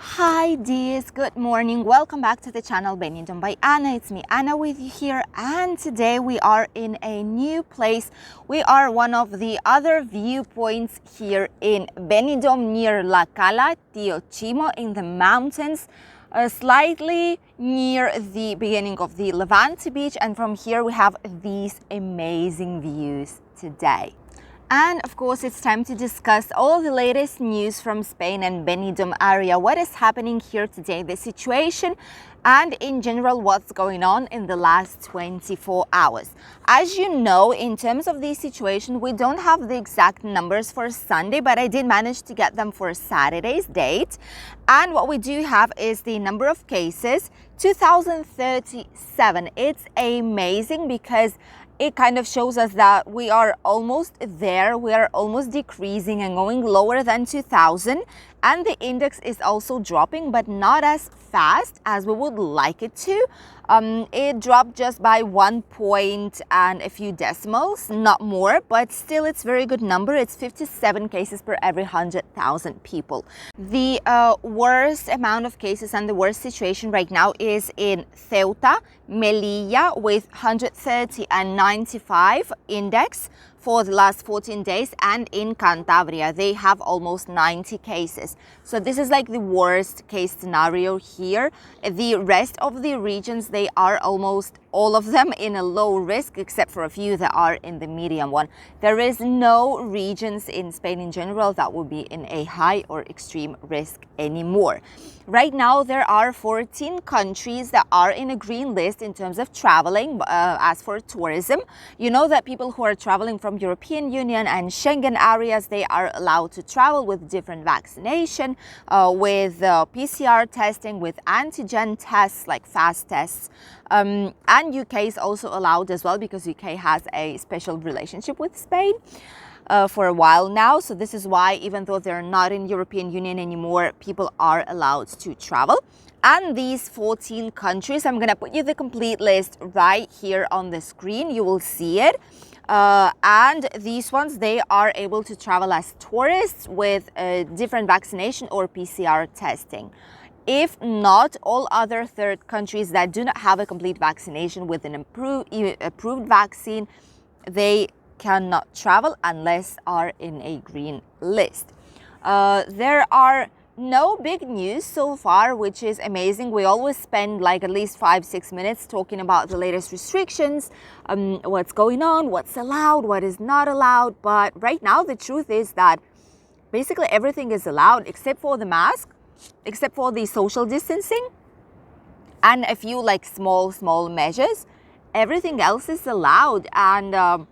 Hi dears, good morning. Welcome back to the channel Benidorm by Anna. It's me, Anna, with you here, and today we are in a new place. We are one of the other viewpoints here in Benidorm near La Cala, Tio Chimo, in the mountains, slightly near the beginning of the Levante beach, and from here we have these amazing views today. And of course, it's time to discuss all the latest news from Spain and Benidorm area. What is happening here today, the situation, and in general, what's going on in the last 24 hours. As you know, in terms of the situation, we don't have the exact numbers for Sunday, but I did manage to get them for Saturday's date. And what we do have is the number of cases, 2037. It's amazing because it kind of shows us that we are almost there. We are almost decreasing and going lower than 2000. And the index is also dropping, but not as fast as we would like it to. It dropped just by 1 point and a few decimals, not more, but still it's very good number. It's 57 cases per every 100,000 people. The worst amount of cases and the worst situation right now is in Ceuta, Melilla, with 130 and 95 index for the last 14 days, and in Cantabria they have almost 90 cases. So this is like the worst case scenario here. The rest of the regions, they are almost all of them in a low risk, except for a few that are in the medium one. There is no regions in Spain in general that would be in a high or extreme risk anymore. Right now there are 14 countries that are in a green list in terms of traveling. As for tourism, you know that people who are traveling from European Union and Schengen areas, they are allowed to travel with different vaccination, with PCR testing, with antigen tests like fast tests. And UK is also allowed as well, because UK has a special relationship with Spain for a while now. So this is why, even though they're not in European Union anymore, people are allowed to travel. And these 14 countries, I'm gonna put you the complete list right here on the screen. You will see it. And these ones, they are able to travel as tourists with different vaccination or PCR testing. If not, all other third countries that do not have a complete vaccination with an approved vaccine, they cannot travel unless are in a green list. There are no big news so far, which is amazing. We always spend like at least 5-6 minutes talking about the latest restrictions, what's going on, what's allowed, what is not allowed. But right now, the truth is that basically everything is allowed except for the mask, except for the social distancing, and a few like small measures. Everything else is allowed, and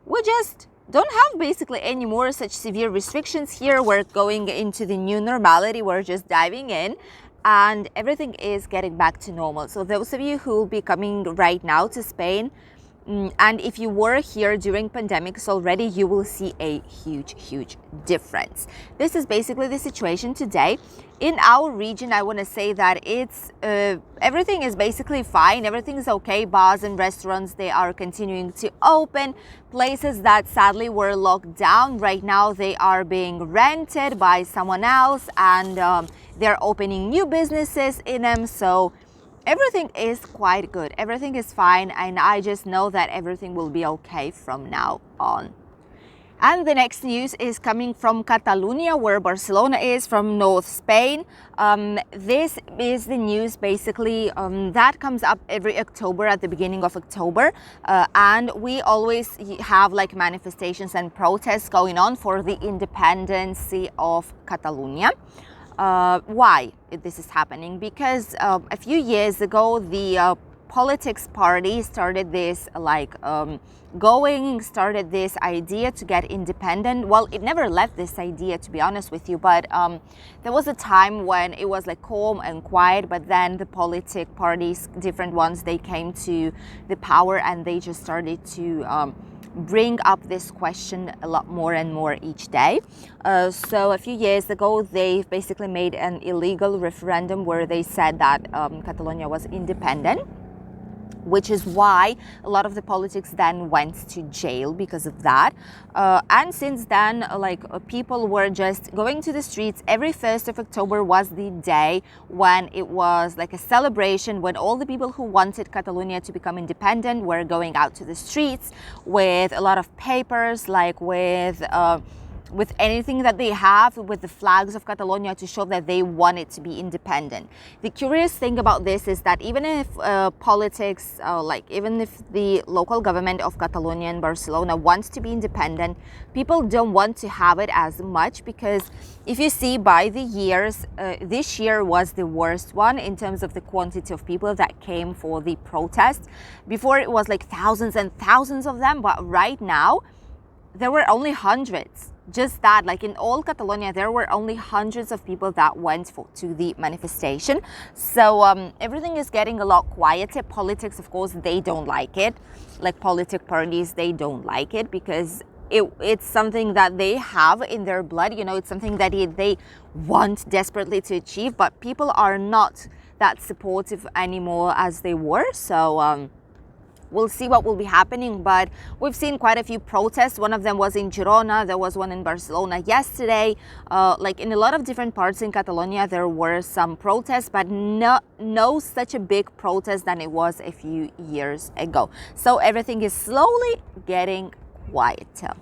we just don't have basically any more such severe restrictions here. We're going into the new normality. We're just diving in, and everything is getting back to normal. So those of you who will be coming right now to Spain, and if you were here during pandemics already, you will see a huge difference. This is basically the situation today. In our region, I want to say that it's everything is basically fine. Everything is okay. Bars and restaurants, they are continuing to open. Places that sadly were locked down, right now they are being rented by someone else, and they're opening new businesses in them. So everything is quite good. Everything is fine, and I just know that everything will be okay from now on. And the next news is coming from Catalonia, where Barcelona is, from North Spain. This is the news basically that comes up every October, at the beginning of October. And we always have like manifestations and protests going on for the independence of Catalonia. Why this is happening? Because a few years ago, the politics party started this started this idea to get independent. Well, it never left this idea, to be honest with you, but there was a time when it was like calm and quiet, but then the politic parties, different ones, they came to the power, and they just started to bring up this question a lot more and more each day. So a few years ago, they basically made an illegal referendum where they said that Catalonia was independent. which is why a lot of the politics then went to jail because of that. And since then, people were just going to the streets. Every 1st of October was the day when it was like a celebration, when all the people who wanted Catalonia to become independent were going out to the streets with a lot of papers, like with anything that they have, with the flags of Catalonia to show that they want it to be independent. The curious thing about this is that even if politics, even if the local government of Catalonia and Barcelona wants to be independent, people don't want to have it as much, because if you see by the years, this year was the worst one in terms of the quantity of people that came for the protest. Before it was like thousands and thousands of them, but right now there were only hundreds. Just that, like in all Catalonia, there were only hundreds of people that went to the manifestation. So everything is getting a lot quieter. Politics, of course, they don't like it. Like politic parties, they don't like it, because it's something that they have in their blood. You know, it's something that they want desperately to achieve, but people are not that supportive anymore as they were. So we'll see what will be happening, but we've seen quite a few protests. One of them was in Girona, there was one in Barcelona yesterday. Like in a lot of different parts in Catalonia, there were some protests, but no such a big protest than it was a few years ago. So everything is slowly getting quieter.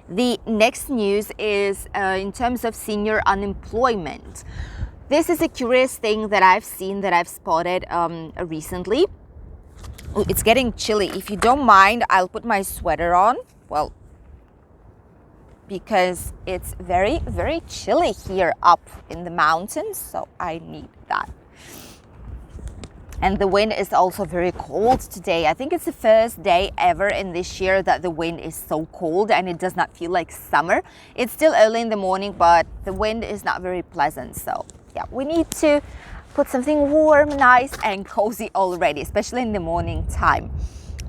The next news is in terms of senior unemployment. This is a curious thing that I've seen, that I've spotted recently. It's getting chilly. If you don't mind, I'll put my sweater on. Well, because it's very, very chilly here up in the mountains, so I need that. And the wind is also very cold today. I think it's the first day ever in this year that the wind is so cold and it does not feel like summer. It's still early in the morning, but the wind is not very pleasant. So yeah, we need to put something warm, nice and cozy already, especially in the morning time.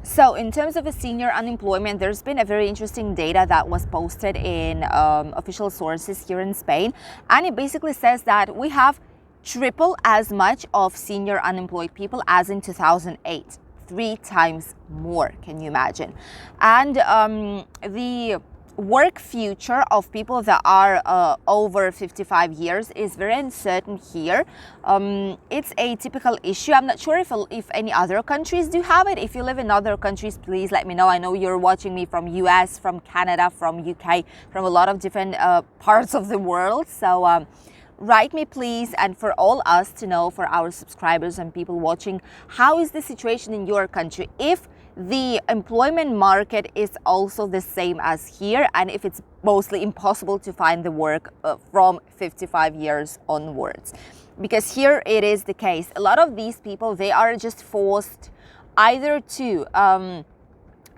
So in terms of a senior unemployment, there's been a very interesting data that was posted in official sources here in Spain. And it basically says that we have triple as much of senior unemployed people as in 2008. 3 times more, can you imagine? And the work future of people that are over 55 years is very uncertain here. It's a typical issue. I'm not sure if any other countries do have it. If you live in other countries, please let me know. I know you're watching me from US, from Canada, from UK, from a lot of different parts of the world. So write me please, and for all us to know, for our subscribers and people watching, how is the situation in your country? If the employment market is also the same as here, and if it's mostly impossible to find the work from 55 years onwards. Because here it is the case. A lot of these people, they are just forced either to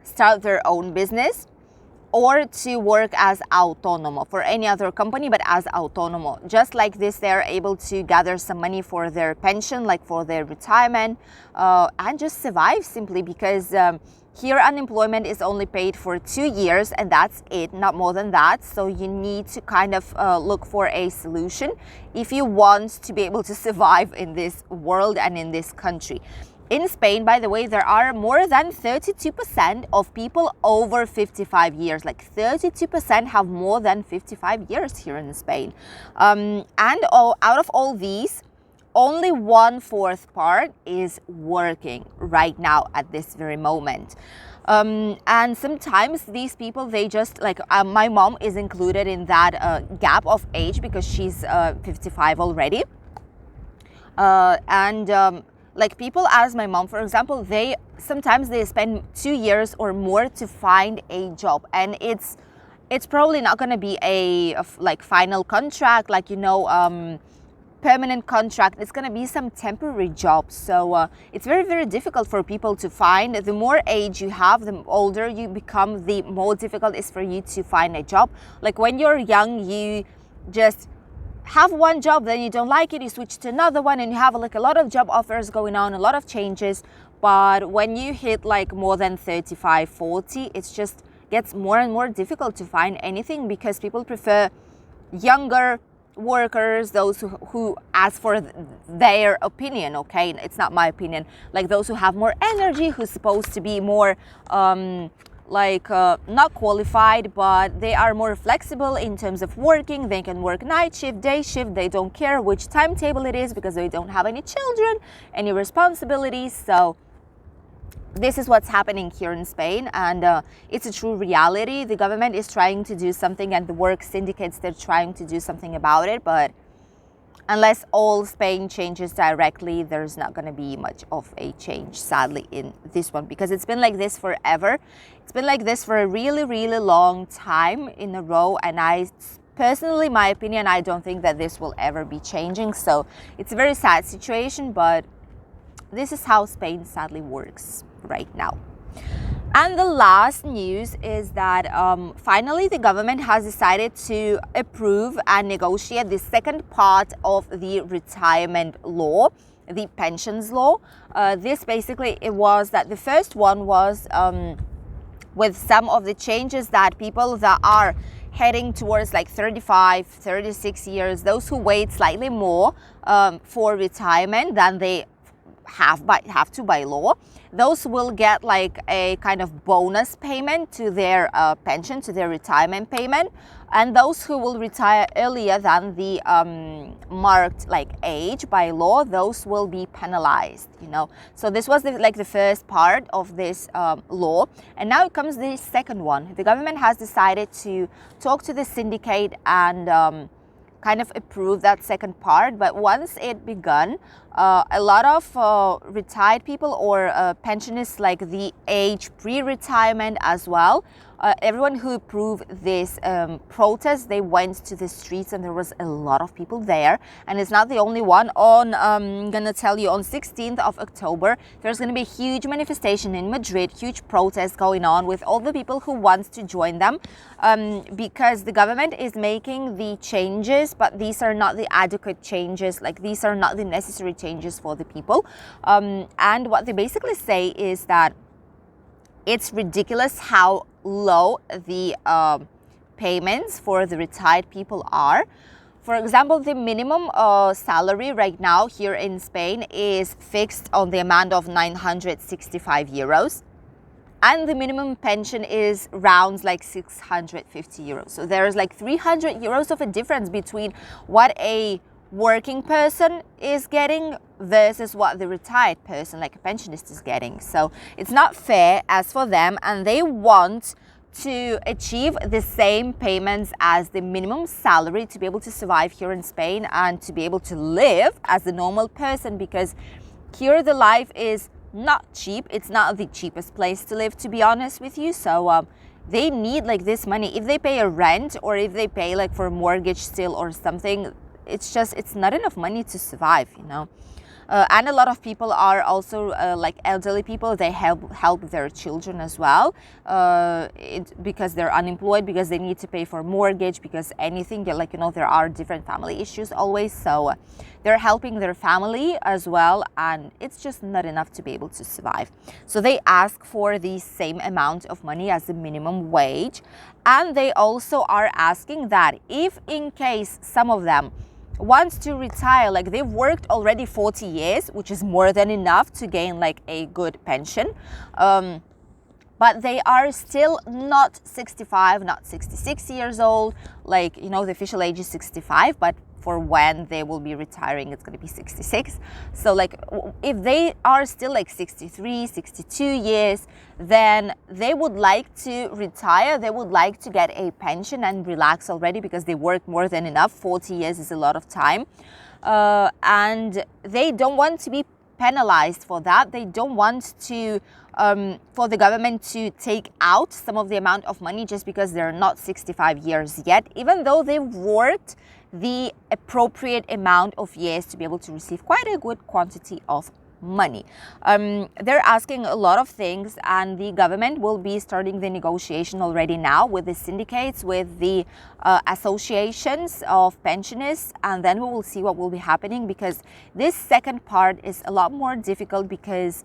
start their own business or to work as autonomo for any other company, but as autonomo. Just like this, they're able to gather some money for their pension, like for their retirement, and just survive simply because here unemployment is only paid for 2 years and that's it, not more than that. So you need to kind of look for a solution if you want to be able to survive in this world and in this country. In Spain, by the way, there are more than 32% of people over 55 years. Like 32% have more than 55 years here in Spain. And out of all these, only 1/4 part is working right now at this very moment. And sometimes these people, they just like, my mom is included in that gap of age because she's 55 already. Like people as my mom, for example, sometimes they spend 2 years or more to find a job, and it's probably not going to be a like final contract, like, you know, permanent contract. It's going to be some temporary job. So it's very, very difficult for people to find. The more age you have, the older you become, the more difficult it is for you to find a job. Like when you're young, you just have one job, then you don't like it, you switch to another one, and you have like a lot of job offers going on, a lot of changes. But when you hit like more than 35, 40, it's just gets more and more difficult to find anything because people prefer younger, workers, those who ask for their opinion, okay? It's not my opinion. Like those who have more energy, who's supposed to be more not qualified, but they are more flexible in terms of working. They can work night shift, day shift. They don't care which timetable it is because they don't have any children, any responsibilities. So this is what's happening here in Spain, and it's a true reality. The government is trying to do something, and the work syndicates, they're trying to do something about it, but unless all Spain changes directly, there's not going to be much of a change, sadly, in this one, because it's been like this forever. It's been like this for a really, really long time in a row, and I personally, my opinion, I don't think that this will ever be changing. So it's a very sad situation, but this is how Spain sadly works right now. And the last news is that finally the government has decided to approve and negotiate the second part of the retirement law, the pensions law. This basically, it was that the first one was with some of the changes that people that are heading towards like 35, 36 years, those who wait slightly more for retirement than they have to by law, those will get like a kind of bonus payment to their pension, to their retirement payment. And those who will retire earlier than the marked like age by law, those will be penalized, you know. So this was the first part of this law, and now it comes the second one. The government has decided to talk to the syndicate and kind of approve that second part. But once it begun, a lot of retired people or pensionists, like the age pre-retirement as well, everyone who approved this protest, they went to the streets, and there was a lot of people there. And it's not the only one. I'm gonna tell you, on 16th of October, there's gonna be a huge manifestation in Madrid, huge protest going on with all the people who want to join them, because the government is making the changes, but these are not the adequate changes. Like, these are not the necessary changes for the people. And what they basically say is that it's ridiculous how low the payments for the retired people are. For example, the minimum salary right now here in Spain is fixed on the amount of 965 euros. And the minimum pension is around like 650 euros. So there's like 300 euros of a difference between what a working person is getting versus what the retired person, like a pensionist, is getting. So it's not fair as for them, and they want to achieve the same payments as the minimum salary to be able to survive here in Spain and to be able to live as a normal person, because here the life is not cheap. It's not the cheapest place to live, to be honest with you. So they need like this money. If they pay a rent, or if they pay like for a mortgage still or something, it's not enough money to survive, you know. And a lot of people are also like elderly people. They help their children as well, because they're unemployed, because they need to pay for mortgage, because anything, like, you know, there are different family issues always. So they're helping their family as well, and it's just not enough to be able to survive. So they ask for the same amount of money as the minimum wage, and they also are asking that if in case some of them wants to retire, like they've worked already 40 years, which is more than enough to gain like a good pension, but they are still not 65, not 66 years old. Like, you know, the official age is 65, but for when they will be retiring, it's going to be 66. So like, if they are still like 63, 62 years, then they would like to retire. They would like to get a pension and relax already, because they worked more than enough. 40 years is a lot of time. And they don't want to be penalized for that. They don't want to for the government to take out some of the amount of money just because they're not 65 years yet, even though they've worked the appropriate amount of years to be able to receive quite a good quantity of money. They're asking a lot of things, and the government will be starting the negotiation already now with the syndicates, with the associations of pensioners, and then we will see what will be happening, because this second part is a lot more difficult, because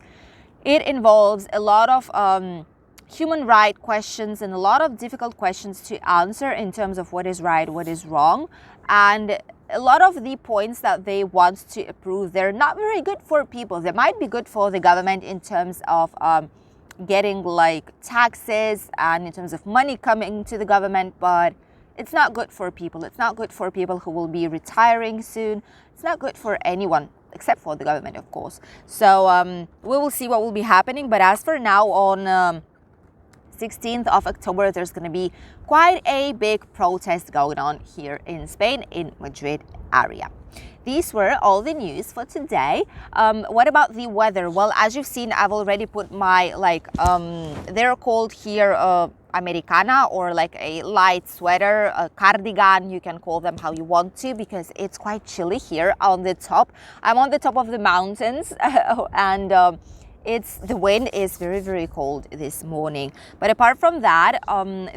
it involves a lot of human rights questions and a lot of difficult questions to answer in terms of what is right, what is wrong. And a lot of the points that they want to approve, they're not very good for people. They might be good for the government in terms of getting like taxes and in terms of money coming to the government, but it's not good for people. It's not good for people who will be retiring soon. It's not good for anyone except for the government, of course. So we will see what will be happening. But as for now, on 16th of October, there's going to be quite a big protest going on here in Spain, in Madrid area. These were all the news for today. What about the weather? Well, as you've seen, I've already put my, they're called here Americana, or like a light sweater, a cardigan, you can call them how you want to, because it's quite chilly here on the top. I'm on the top of the mountains and the wind is very, very cold this morning. But apart from that,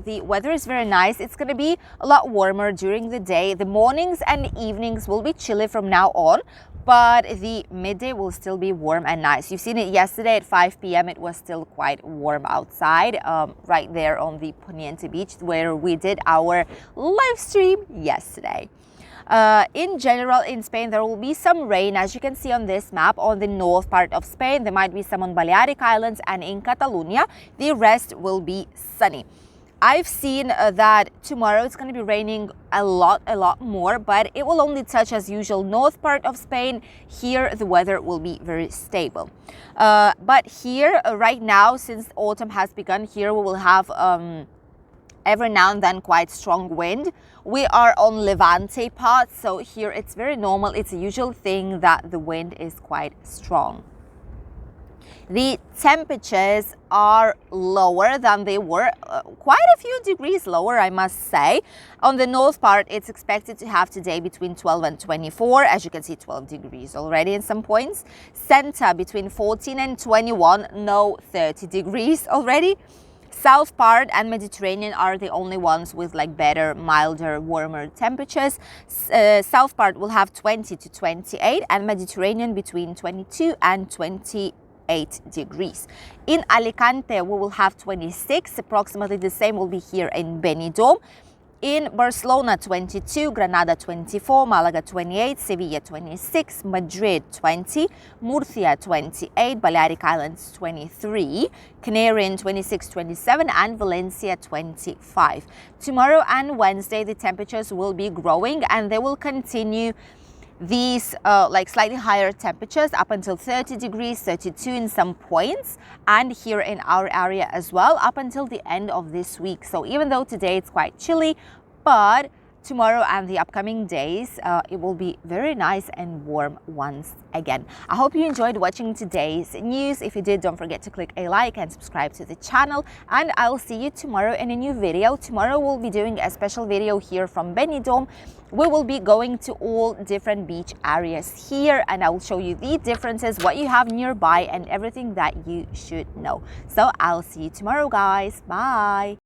the weather is very nice. It's going to be a lot warmer during the day. The mornings and evenings will be chilly from now on, but the midday will still be warm and nice. You've seen it yesterday at 5 p.m. It was still quite warm outside, right there on the Poniente beach where we did our live stream yesterday. In general, in Spain, there will be some rain, as you can see on this map, on the north part of Spain. There might be some on Balearic Islands and in Catalonia. The rest will be sunny. I've seen that tomorrow it's going to be raining a lot more, but it will only touch, as usual, north part of Spain. Here, the weather will be very stable. But here, right now, since autumn has begun, here we will have every now and then quite strong wind. We are on Levante part, so here it's very normal. It's a usual thing that the wind is quite strong. The temperatures are lower than they were, quite a few degrees lower, I must say. On the north part, it's expected to have today between 12 and 24. As you can see, 12 degrees already in some points. Center between 14 and 21, no 30 degrees already. South part and Mediterranean are the only ones with like better, milder, warmer temperatures. South part will have 20 to 28 and Mediterranean between 22 and 28 degrees. In Alicante, we will have 26, approximately the same will be here in Benidorm. In Barcelona, 22, Granada, 24, Malaga, 28, Sevilla, 26, Madrid, 20, Murcia, 28, Balearic Islands, 23, Canarian, 26, 27, and Valencia, 25. Tomorrow and Wednesday, the temperatures will be growing and they will continue these slightly higher temperatures up until 30 degrees, 32 in some points, and here in our area as well up until the end of this week. So even though today it's quite chilly, but tomorrow and the upcoming days, it will be very nice and warm once again. I hope you enjoyed watching today's news. If you did, don't forget to click a like and subscribe to the channel, and I'll see you tomorrow in a new video. Tomorrow we'll be doing a special video here from Benidorm. We will be going to all different beach areas here, and I will show you the differences, what you have nearby, and everything that you should know. So I'll see you tomorrow, guys. Bye.